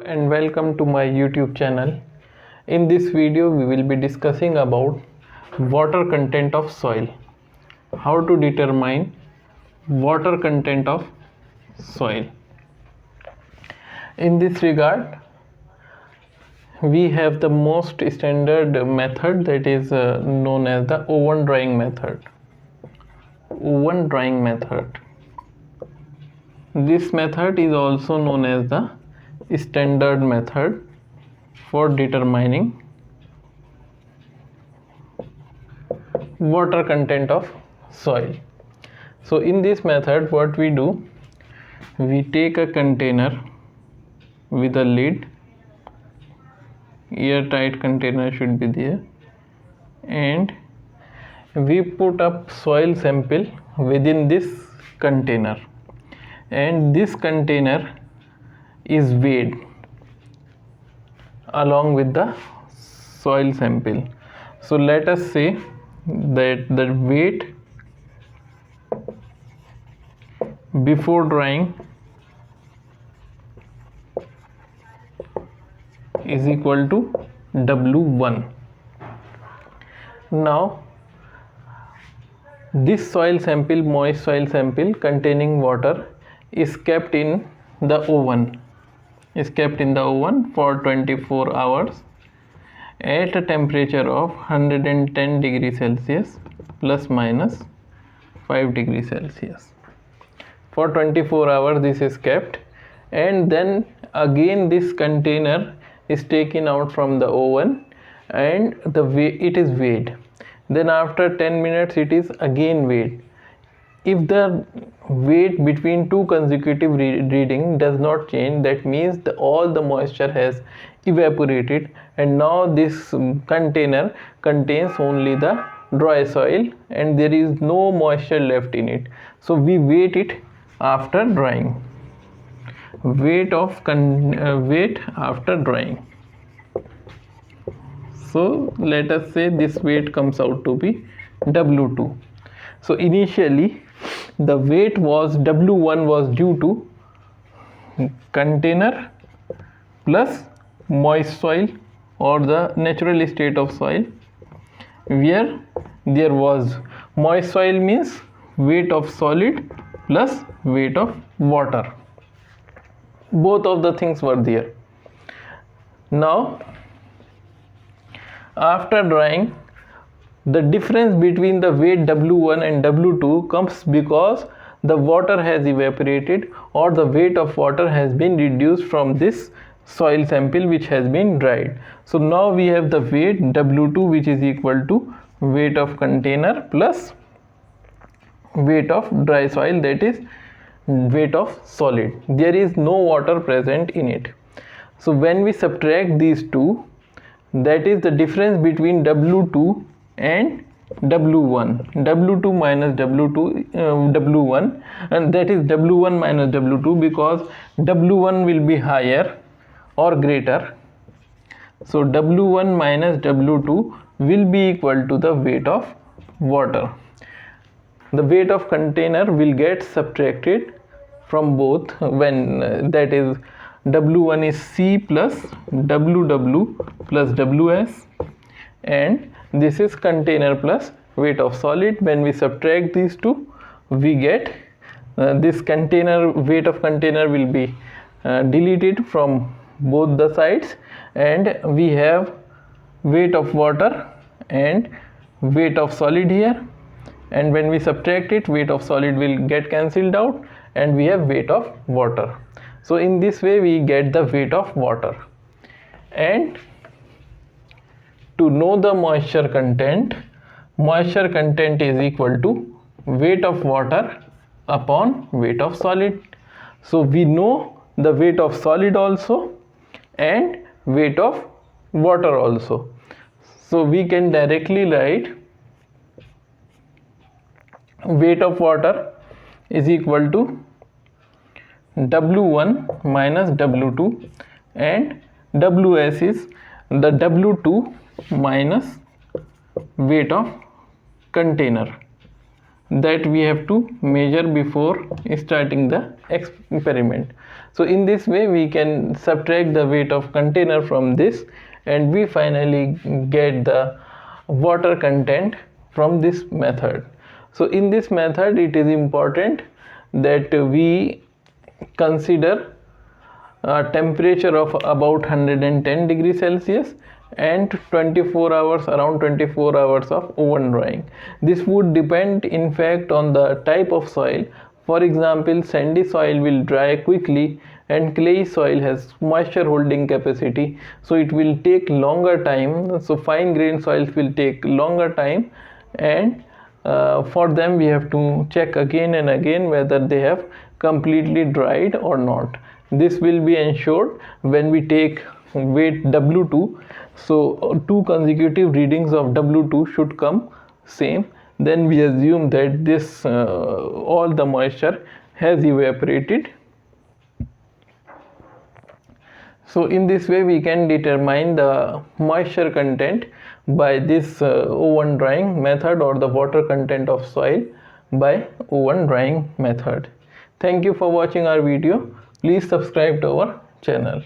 and welcome to my YouTube channel. In this video we will be discussing about water content of soil. How to determine water content of soil. In this regard, we have the most standard method, that is known as the oven drying method. Oven drying method. This method is also known as the standard method for determining water content of soil. So in this method, what we do, we take a container with a lid, airtight container should be there, and we put up soil sample within this container, and this container is weighed along with the soil sample. So let us say that the weight before drying is equal to W1. Now this soil sample, moist soil sample containing water, is kept in the oven for 24 hours at a temperature of 110 degrees Celsius plus minus 5 degrees Celsius. For 24 hours this is kept, and then again this container is taken out from the oven and it is weighed. Then after 10 minutes it is again weighed. If the weight between two consecutive reading does not change, that means all the moisture has evaporated, and now this container contains only the dry soil and there is no moisture left in it. So we weight it after drying. Weight after drying. So let us say this weight comes out to be W2. So initially the weight was W1 was due to container plus moist soil or the natural state of soil, where there was moist soil means weight of solid plus weight of water. Both of the things were there. Now after drying, the difference between the weight W1 and W2 comes because the water has evaporated or the weight of water has been reduced from this soil sample which has been dried. So now we have the weight W2, which is equal to weight of container plus weight of dry soil, that is weight of solid. There is no water present in it. So when we subtract these two, that is the difference between W2 and W1, W2 minus W1, and that is W1 minus W2 because W1 will be higher or greater. So W1 minus W2 will be equal to the weight of water. The weight of container will get subtracted from both when that is W1 is C plus WW plus WS, and this is container plus weight of solid. When we subtract these two, we get this container, weight of container will be deleted from both the sides, and we have weight of water and weight of solid here, and when we subtract it, weight of solid will get cancelled out and we have weight of water. So in this way we get the weight of water. And to know the moisture content is equal to weight of water upon weight of solid. So we know the weight of solid also and weight of water also. So we can directly write weight of water is equal to W1 minus W2, and WS is the W2 minus weight of container, that we have to measure before starting the experiment. So in this way we can subtract the weight of container from this, and we finally get the water content from this method. So in this method it is important that we consider a temperature of about 110 degrees Celsius and 24 hours, around 24 hours of oven drying. This would depend in fact on the type of soil. For example, sandy soil will dry quickly and clay soil has moisture holding capacity, so it will take longer time. So fine grained soils will take longer time, and for them we have to check again and again whether they have completely dried or not. This will be ensured when we take weight W2. So two consecutive readings of W2 should come same. Then we assume that this all the moisture has evaporated. So in this way we can determine the moisture content by this oven drying method, or the water content of soil by oven drying method. Thank you for watching our video. Please subscribe to our channel.